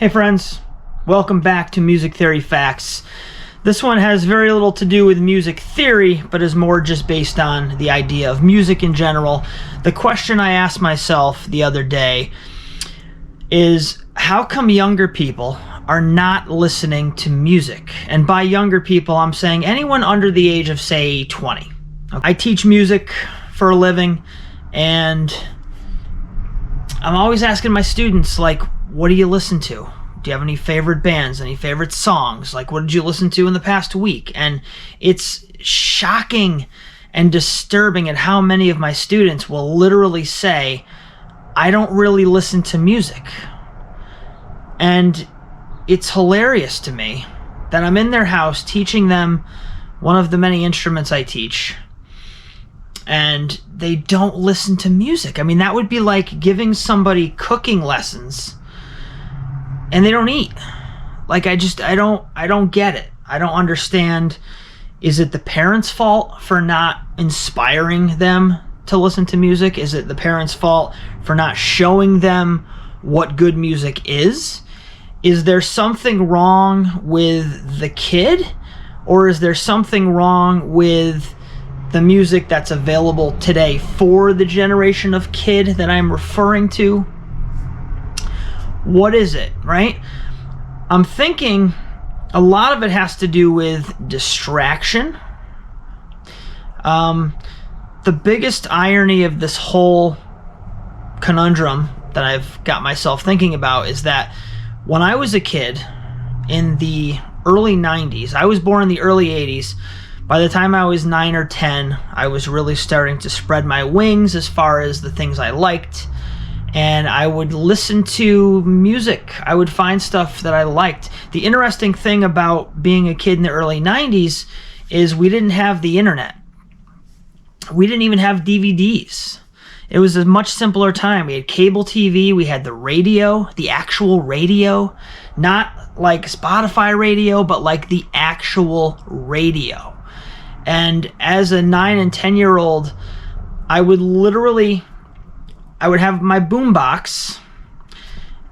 Hey friends, welcome back to Music Theory Facts. This one has very little to do with music theory, but is more just based on the idea of music in general. The question I asked myself the other day is, how come younger people are not listening to music? And by younger people, I'm saying anyone under the age of, say, 20. I teach music for a living, and I'm always asking my students, like, what do you listen to? Do you have any favorite bands, any favorite songs? Like, what did you listen to in the past week? And it's shocking and disturbing at how many of my students will literally say, I don't really listen to music. And it's hilarious to me that I'm in their house teaching them one of the many instruments I teach, and they don't listen to music. I mean, that would be like giving somebody cooking lessons and they don't eat. Like, I don't get it. I don't understand. Is it the parents' fault for not inspiring them to listen to music? Is it the parents' fault for not showing them what good music is? Is there something wrong with the kid? Or is there something wrong with the music that's available today for the generation of kid that I'm referring to? What is it, right? I'm thinking a lot of it has to do with distraction. The biggest irony of this whole conundrum that I've got myself thinking about is that when I was a kid in the early 90s, I was born in the early 80s. By the time I was 9 or 10, I was really starting to spread my wings as far as the things I liked. And I would listen to music. I would find stuff that I liked. The interesting thing about being a kid in the early 90s is we didn't have the internet. We didn't even have DVDs. It was a much simpler time. We had cable TV, we had the radio, the actual radio, not like Spotify radio, but like the actual radio. And as a 9 and 10-year-old, I would have my boombox,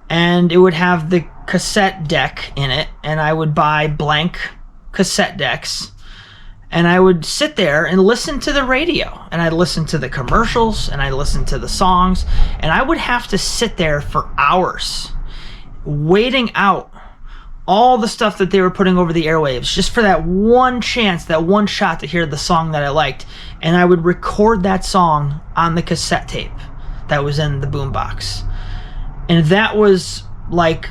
and it would have the cassette deck in it, and I would buy blank cassette decks, and I would sit there and listen to the radio, and I'd listen to the commercials, and I'd listen to the songs, and I would have to sit there for hours waiting out all the stuff that they were putting over the airwaves just for that one chance, that one shot to hear the song that I liked. And I would record that song on the cassette tape that was in the boombox. And that was like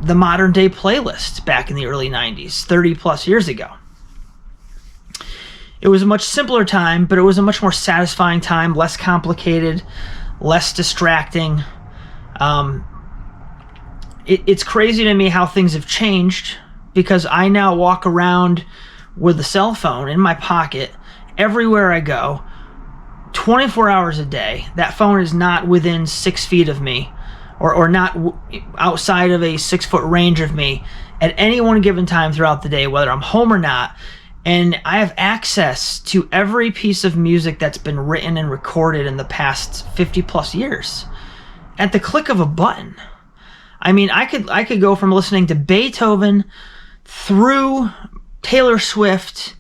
the modern day playlist back in the early 90s, 30 plus years ago. It was a much simpler time, but it was a much more satisfying time, less complicated, less distracting. It's crazy to me how things have changed, because I now walk around with a cell phone in my pocket everywhere I go, 24 hours a day. That phone is not within 6 feet of me, or not outside of a 6-foot range of me at any one given time throughout the day, whether I'm home or not. And I have access to every piece of music that's been written and recorded in the past 50 plus years at the click of a button. I mean, I could go from listening to Beethoven through Taylor Swift.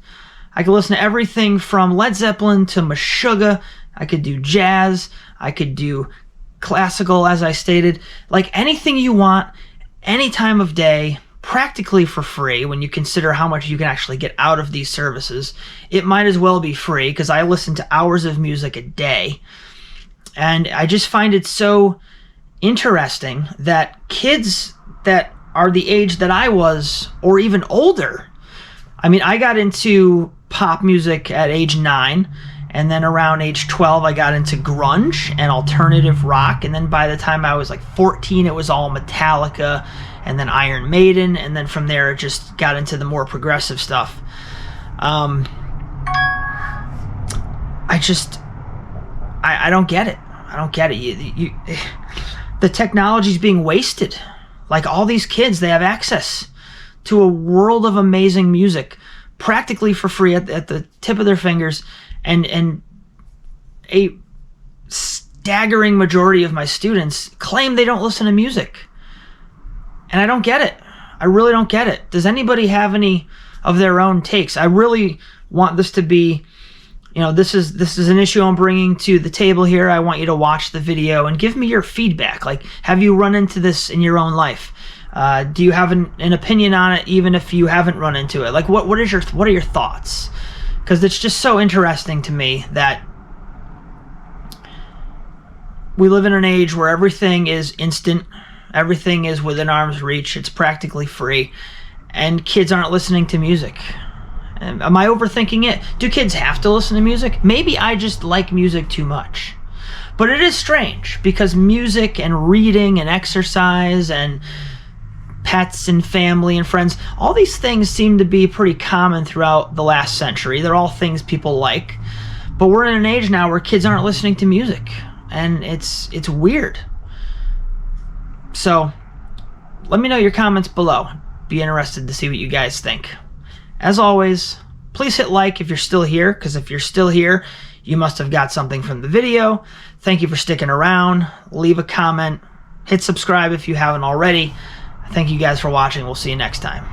I could listen to everything from Led Zeppelin to Meshuggah. I could do jazz. I could do classical, as I stated. Like, anything you want, any time of day, practically for free. When you consider how much you can actually get out of these services, it might as well be free, because I listen to hours of music a day. And I just find it so interesting that kids that are the age that I was, or even older. I mean, I got into pop music at age 9, and then around age 12 I got into grunge and alternative rock, and then by the time I was like 14 it was all Metallica and then Iron Maiden, and then from there it just got into the more progressive stuff. I don't get it. I don't get it. The technology's being wasted. Like, all these kids, they have access to a world of amazing music practically for free at the tip of their fingers, and a staggering majority of my students claim they don't listen to music. And I don't get it. I really don't get it. Does anybody have any of their own takes? I really want this to be, this is an issue I'm bringing to the table here. I want you to watch the video and give me your feedback. Like, have you run into this in your own life? Do you have an opinion on it, even if you haven't run into it? Like, what are your thoughts? Because it's just so interesting to me that we live in an age where everything is instant, everything is within arm's reach, it's practically free, and kids aren't listening to music. Am I overthinking it? Do kids have to listen to music? Maybe I just like music too much. But it is strange, because music and reading and exercise and pets and family and friends, all these things seem to be pretty common throughout the last century. They're all things people like. But we're in an age now where kids aren't listening to music, and it's weird. So let me know your comments below. Be interested to see what you guys think. As always, please hit like if you're still here, because if you're still here, you must have got something from the video. Thank you for sticking around. Leave a comment. Hit subscribe if you haven't already. Thank you guys for watching. We'll see you next time.